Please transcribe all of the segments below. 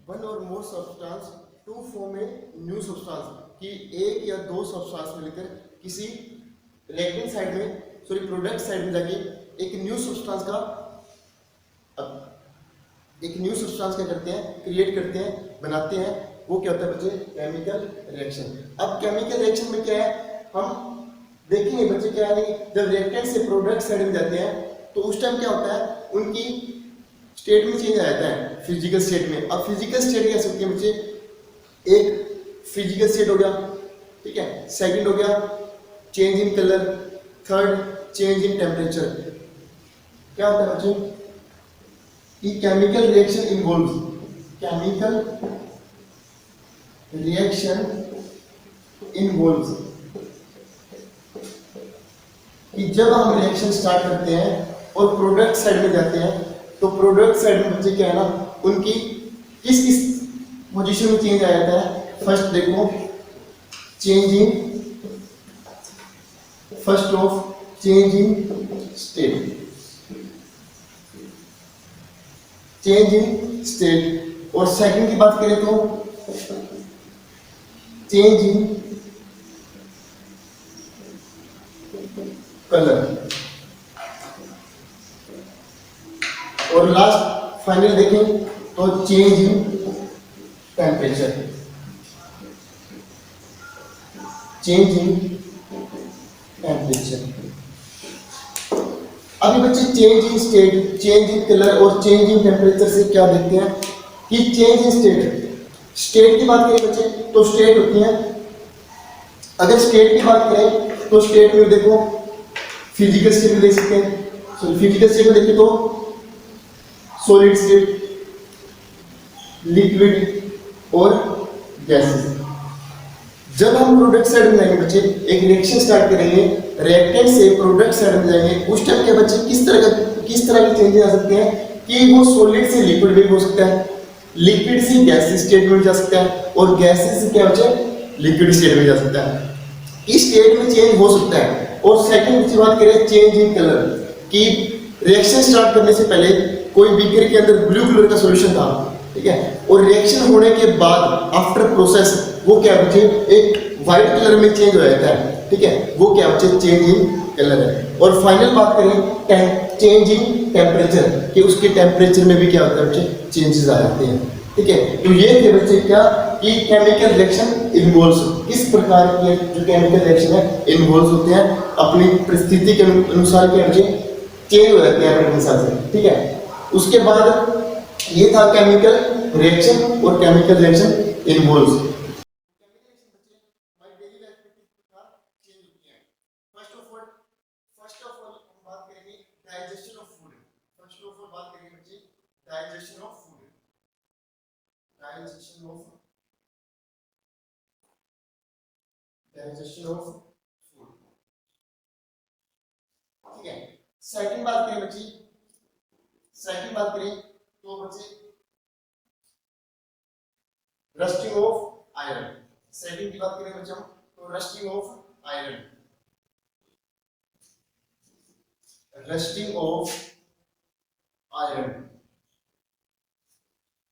One or more substance to form a new substance, कि एक या दो सब्सटेंस मिलकर किसी रिएक्टेंट साइड में प्रोडक्ट साइड में जाके एक न्यू सब्सटेंस क्या करते हैं, क्रिएट करते हैं, बनाते हैं। वो क्या होता है बच्चे, केमिकल रिएक्शन। अब केमिकल रिएक्शन में क्या है हम देखेंगे बच्चे, क्या है जब रिएक्टेंट से प्रोडक्ट साइड में जाते हैं तो उस टाइम क्या होता है, उनकी स्टेट में चेंज आ जाता है, फिजिकल स्टेट में। अब फिजिकल स्टेट कैसे होती है बच्चे, एक फिजिकल स्टेट हो गया, ठीक है, सेकंड हो गया change in colour, third change in temperature. क्या होता है बच्चे कि केमिकल रिएक्शन इन्वॉल्व्स कि जब हम रिएक्शन स्टार्ट करते हैं और प्रोडक्ट साइड में जाते हैं तो प्रोडक्ट साइड में बच्चे क्या है ना, उनकी किस किस पोजीशन में चेंज आ जाता है। फर्स्ट देखो चेंज इन स्टेट, और सेकंड की बात करें तो चेंज इन कलर, और लास्ट फाइनल देखें तो चेंज इन टेम्परेचर। अभी बच्चे change in state, change in colour और चेंज इन टेम्परेचर से क्या देखते हैं कि चेंज इन स्टेट की बात करें बच्चे तो स्टेट होती है, अगर स्टेट की बात करें तो स्टेट में देखो फिजिकल स्टेट में देख सकते हैं, फिजिकल स्टेट में देखें तो सॉलिड स्टेट, लिक्विड और गैसेस। जब हम प्रोडक्ट साइड में जाएंगे बच्चे, एक रिएक्शन स्टार्ट करेंगे, रिएक्टेंट से प्रोडक्ट साइड में जाएंगे, उस टाइम के बच्चे किस तरह के चेंजेस आ सकते हैं कि वो सॉलिड से लिक्विड में हो सकता है, लिक्विड से गैसेस स्टेट में जा सकता है, और गैसेस से क्या बच्चे लिक्विड स्टेट में जा सकता है। इस स्टेट में चेंज हो सकता है। और सेकंड की बात करें चेंज इन कलर, कि रिएक्शन स्टार्ट करने से पहले कोई बीकर के अंदर ब्लू कलर का सॉल्यूशन था, ठीक है, और रिएक्शन होने के बाद आफ्टर प्रोसेस वो क्या बच्चे एक व्हाइट कलर में चेंज हो जाता है, ठीक है, वो क्या बच्चे चेंज इन कलर है। और फाइनल बात करें चेंज इन टेम्परेचर, कि उसके टेम्परेचर में भी क्या होता है बच्चे चेंजेस आ जाते हैं, ठीक है। तो ये थे बच्चे क्या कि केमिकल रिएक्शन इन्वॉल्व्स, किस प्रकार के जो केमिकल रिएक्शन है इन्वॉल्व होते हैं, अपनी परिस्थिति के अनुसार क्या बच्चे चेंज हो जाते हैं अपने हिसाब से, ठीक है। उसके बाद ये था केमिकल रिएक्शन और chemical reaction involves. Digestion of food, ठीक है। सेकंड बात करें बच्चे, तो बच्चे रस्टिंग ऑफ आयरन। सेकंड की बात करें बच्चे हम तो रस्टिंग ऑफ आयरन,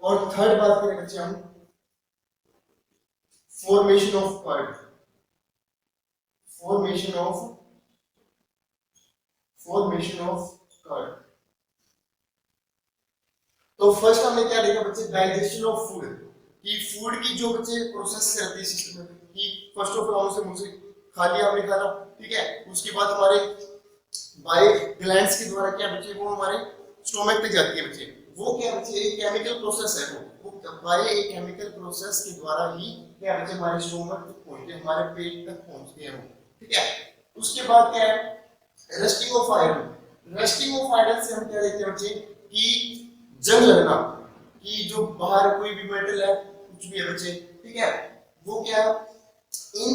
और थर्ड बात करें बच्चे हम फॉर्मेशन ऑफ कर्ड, तो फर्स्ट हमने क्या देखा बच्चे डाइजेशन ऑफ फूड, कि फूड की जो बच्चे प्रोसेस करती है सिस्टम में, कि फर्स्ट ऑफ ऑल मुझे खा लिया हमने खाना, ठीक है, उसके बाद हमारे बाय ग्लैंड्स के द्वारा क्या बच्चे वो हमारे स्टोमक पे जाती है बच्चे, वो क्या बच्चे एक केमिकल प्रोसेस है, वो बाय एक केमिकल प्रोसेस के द्वारा ही क्या बच्चे हमारे स्टोमक तक पहुंचते हैं, हमारे पेट तक पहुंचते हैं वो, ठीक है। उसके बाद क्या है रस्टिंग ऑफ आयरन से हम क्या देखते हैं बच्चे कि जंग लगना, कि जो बाहर कोई भी मेटल है कुछ भी है बच्चे, ठीक है, वो क्या in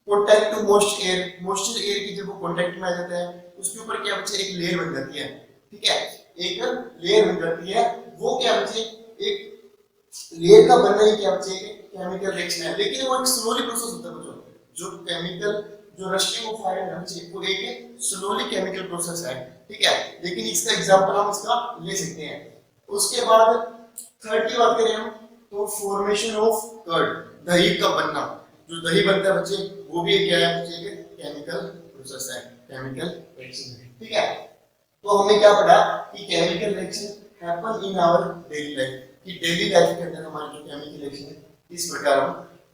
contact to moisture air की जब वो कॉन्टैक्ट में आ जाता है उसके ऊपर क्या बच्चे एक लेयर बन जाती है, ठीक है, एक लेयर बन जाती है, वो क्या बच्चे एक लेयर का बनना ही क्या बच्चे केमिकल रिएक्शन है, लेकिन वो एक स्लोली प्रोसेस होता है बच्चों, जो रस्टिंग ऑफ आयरन है वो एक स्लोली केमिकल प्रोसेस है, ठीक है, लेकिन इसका एग्जांपल हम इसका ले सकते हैं। उसके बाद थर्ड की बात करें हम तो फॉर्मेशन ऑफ कर्ड, दही का बनना। जो दही बनता है बच्चे वो भी क्या है बच्चे, एक केमिकल प्रोसेस है, केमिकल रिएक्शन है। ठीक है, तो हमने क्या पढ़ा कि chemical reaction happen in our daily life, कि डेली लाइफ के अंदर हमारी जो केमिकल रिएक्शन है इस प्रकार हम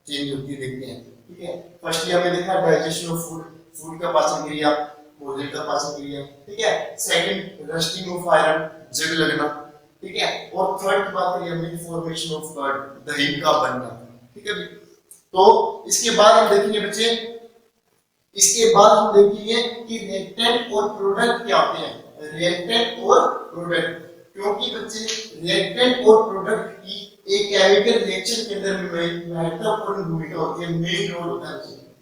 चेंज होती है देखते हैं। ठीक है, फर्स्टली हमने देखा डाइजेशन ऑफ फूड, फूड का पाचन क्रिया, भोजन का पाचन क्रिया। ठीक है, सेकंड रस्टिंग ऑफ आयरन, जंग लगना। ठीक है, और थर्ड की बात करिए हमने फॉर्मेशन ऑफ कर्ड, दही का बनना। ठीक है, तो इसके बाद हम देखेंगे बच्चे, इसके बाद हम देखेंगे कि रिएक्टेंट और प्रोडक्ट क्या होते हैं, रिएक्टेंट और प्रोडक्ट। क्योंकि बच्चे रिएक्टेंट और प्रोडक्ट की एक केमिकल रिएक्शन के अंदर महत्वपूर्ण भूमिका होती है, मेन रोल होता है।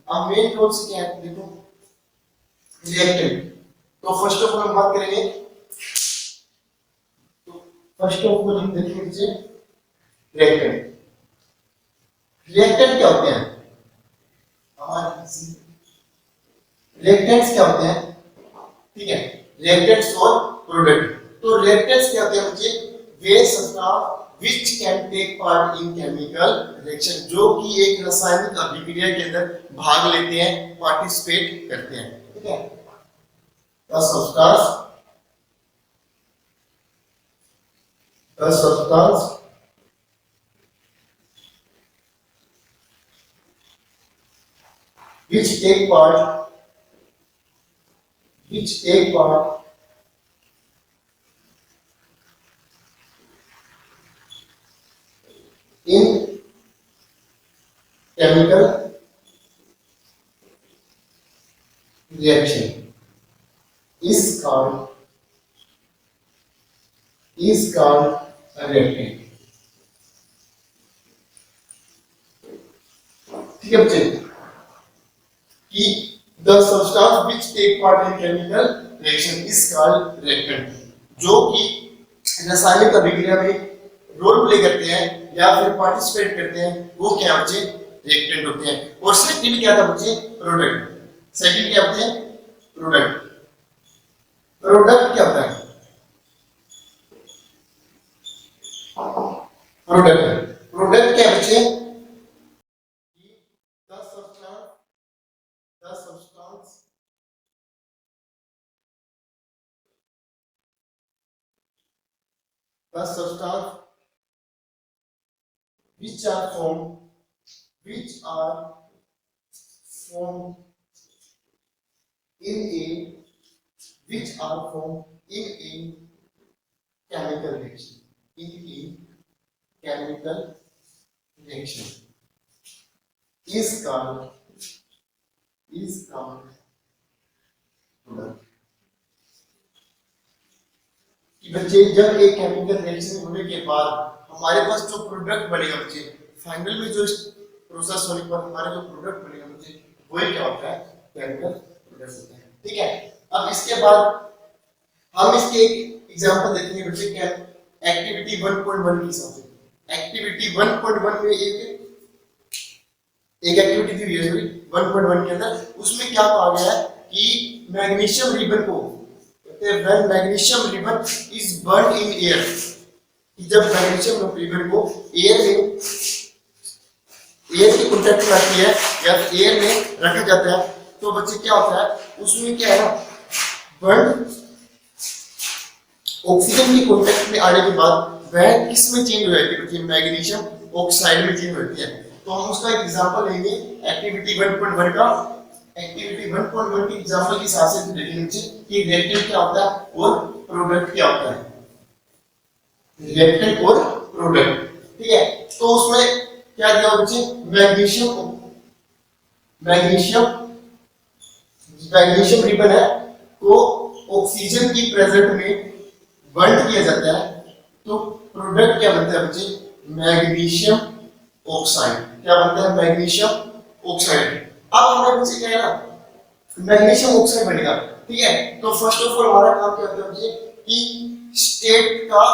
अब मेन रोल से क्या है देखो, रिएक्टेंट। तो फर्स्ट ऑफ ऑल हम बात करेंगे, तो फर्स्ट ऑफ ऑल हम देखेंगे बच्चे रिएक्टेंट। रिएक्टेंट क्या होते हैं, रिएक्टेंट्स क्या होते हैं? ठीक है, रिएक्टेंट्स और प्रोडक्ट। तो रिएक्टेंट्स क्या होते हैं बच्चे, वे substance which can take part in chemical reaction, जो कि एक रासायनिक अभिक्रिया के अंदर भाग लेते हैं, पार्टिसिपेट करते हैं। ठीक है, the substance which take part in chemical reaction is called a reactant। ठीक है बच्चे, कि the substance which take part in chemical reaction is called reactant, जो कि रासायनिक अभिक्रिया में रोल प्ले करते हैं या फिर पार्टिसिपेट करते हैं, वो क्या बच्चे, रिएक्टेंट होते हैं। और सेकंड क्या था बच्चे, प्रोडक्ट। सेकंड क्या होते हैं, प्रोडक्ट। प्रोडक्ट क्या होता है, प्रोडक्ट क्या बच्चे, the substance which are formed in a chemical reaction is called product। कि बच्चे जब एक केमिकल रिएक्शन होने के बाद हमारे पास जो प्रोडक्ट बनेगा बच्चे, फाइनल में जो प्रोसेस होने पर हमारा जो प्रोडक्ट बनेगा बच्चे, वो क्या होता है, केमिकल प्रोडक्ट होता है। ठीक है, अब इसके बाद हम इसके एक एग्जांपल देखेंगे बच्चे, क्या एक्टिविटी 1.1 के हिसाब से। एक्टिविटी 1.1 में एक एक्टिविटी दी हुई है 1.1 के अंदर, उसमें क्या कहा गया है कि मैग्नीशियम रिबन को, when magnesium ribbon is burned in air, जब मैग्नीशियम रिबन को एयर की कांटेक्ट में आती है या एयर में रखा जाता है, तो बच्चे क्या होता है उसमें, क्या है ना, बर्न ऑक्सीजन की कांटेक्ट में आने के बाद वह किस में चेंज हो जाती है बच्चे, मैग्नीशियम ऑक्साइड में चेंज होती है। तो हम उसका एक एग्जांपल लेंगे एक्टिविटी 1.1 का। एक्टिविटी 1.1 के एग्जांपल के हिसाब से देखेंगे कि रिएक्टेंट क्या होता है और प्रोडक्ट क्या होता है, रिएक्टेंट और प्रोडक्ट। ठीक है, तो उसमें क्या दिया बच्चे, मैग्नीशियम रिबन है, तो ऑक्सीजन की प्रेजेंट में बर्न किया जाता है, तो प्रोडक्ट क्या बनता है बच्चे, मैग्नीशियम ऑक्साइड। क्या बनता है, मैग्नीशियम ऑक्साइड। अब हमारे बच्चे क्या है ना, मैग्नीशियम ऑक्साइड बनेगा। ठीक है, तो फर्स्ट ऑफ ऑल हमारा काम क्या होता है बच्चे, कि स्टेट का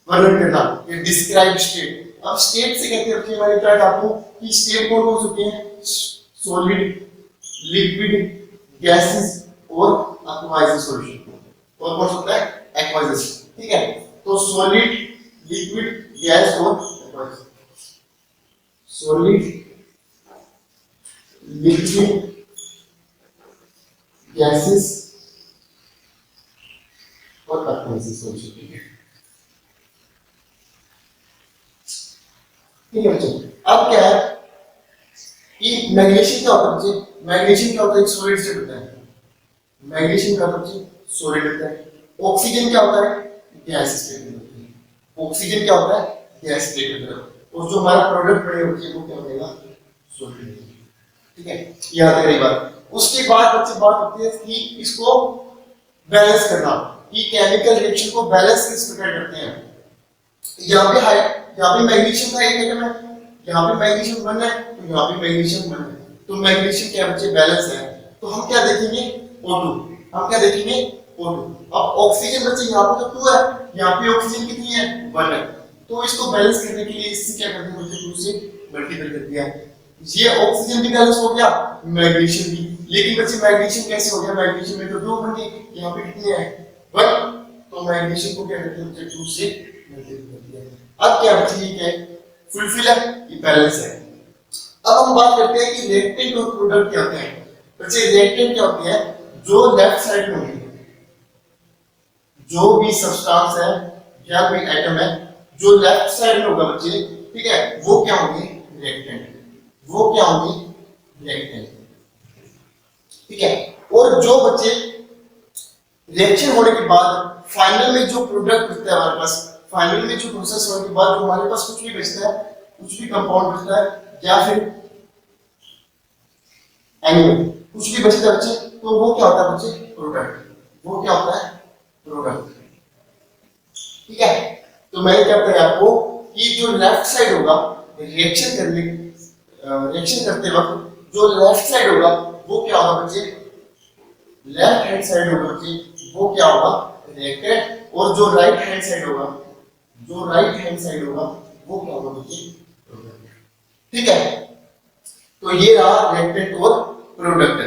वर्णन करना, ये डिस्क्राइब स्टेट। अब स्टेट से कहते हैं बच्चे हमारे क्या आपको, कि स्टेट कौन कौन होते हैं, सॉलिड, लिक्विड, गैसेस और एक्वाइज सॉल्यूशन। और कौन होता है, एक्वाइज। ठीक है, तो सॉलिड, लिक्विड, गैस और सॉलिड, लिक्विड, गैसेस और अक्वेसिस सॉल्यूशन। ठीक है बच्चों, अब क्या है कि मैग्नीशियम क्या होता है बच्चे, मैग्नीशियम क्या होता है, एक सॉलिड स्टेट होता है, मैग्नीशियम क्या होता है बच्चे, सॉलिड होता है। ऑक्सीजन क्या होता है, गैस स्टेट में होता है, ऑक्सीजन क्या होता है, गैस स्टेट में होता है, और जो हमारा प्रोडक्ट बने बच्चे वो क्या बनेगा, सॉलिड। ठीक है, याद रखिए बात। उसके बाद बच्चे बात होती है कि इसको बैलेंस करना, कि केमिकल रिएक्शन को बैलेंस किस प्रकार करते हैं। यहाँ पे है, यहाँ पे मैग्नीशियम का एक एटम है, यहाँ पे मैग्नीशियम वन है, तो यहाँ पे मैग्नीशियम वन है, तो मैग्नीशियम क्या बच्चे बैलेंस है, तो हम क्या देखेंगे O2, हम क्या देखेंगे O2। अब ऑक्सीजन बच्चे यहाँ पे तो 2 है, यहाँ पे ऑक्सीजन कितनी है 1 है, तो इसको बैलेंस करने के लिए इससे क्या करते हैं बच्चे 2 से मल्टीप्लाई कर दिया, ये ऑक्सीजन भी बैलेंस हो गया, मैग्नीशियम भी। लेकिन बच्चे मैग्नीशियम कैसे हो गया, मैग्नीशियम में तो 2 बन गए, यहाँ पे कितने है 1, तो मैग्नीशियम को क्या करते हैं बच्चे 2 से मल्टीप्लाई कर दिया। अब क्या बच्चे ये क्या है, फुलफिल है, ये बैलेंस है। अब हम बात करते हैं कि रिएक्टेंट और प्रोडक्ट क्या होते हैं बच्चे। रिएक्टेंट क्या होती है, जो लेफ्ट साइड में होगी, जो भी सब्सटेंस है या कोई एटम है जो लेफ्ट साइड में होगा बच्चे, ठीक है, वो क्या होंगे रिएक्टेंट, वो क्या होंगे रिएक्टेंट। ठीक है, और जो बच्चे रिएक्शन होने के बाद फाइनल में जो प्रोडक्ट बचता है हमारे पास, फाइनल में जो प्रोसेस होने के बाद जो हमारे पास कुछ भी बचता है, कुछ भी कंपाउंड बचता है या फिर एनिमल कुछ भी बचता है बच्चे, तो वो क्या होता है बच्चे प्रोडक्ट, वो क्या होता है प्रोडक्ट। ठीक है, तो मैंने क्या बताया आपको कि जो लेफ्ट साइड होगा रिएक्शन करते वक्त जो लेफ्ट साइड होगा वो क्या होगा बच्चे, लेफ्ट हैंड साइड होगा बच्चे, वो क्या होगा रिएक्टेंट, और जो राइट हैंड साइड होगा, जो राइट हैंड साइड होगा वो क्या होगा बच्चे प्रोडक्ट। ठीक है, तो ये रहा रिएक्टेंट और प्रोडक्ट।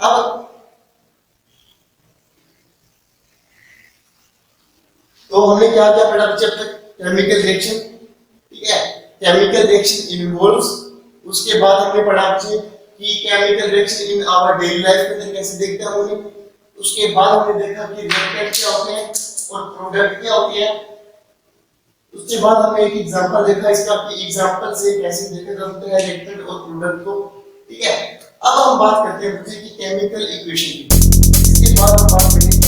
अब तो हमने क्या क्या पढ़ा बच्चे अब तक, केमिकल रिएक्शन। ठीक है, केमिकल रिएक्शन इन्वॉल्व्स, उसके बाद हमने पढ़ा बच्चे कि chemical reaction in our daily life में कैसे देखते हैं हमने। उसके बाद हमने देखा कि रिएक्टेंट क्या होते हैं और प्रोडक्ट क्या होती है। उसके बाद हमने एक एग्जांपल देखा इसका कि एग्जांपल से कैसे देखा जाता है रिएक्टेंट और प्रोडक्ट को। ठीक है, अब हम बात करते हैं बच्चे की केमिकल इक्वेशन की। इसके बाद हम बात करेंगे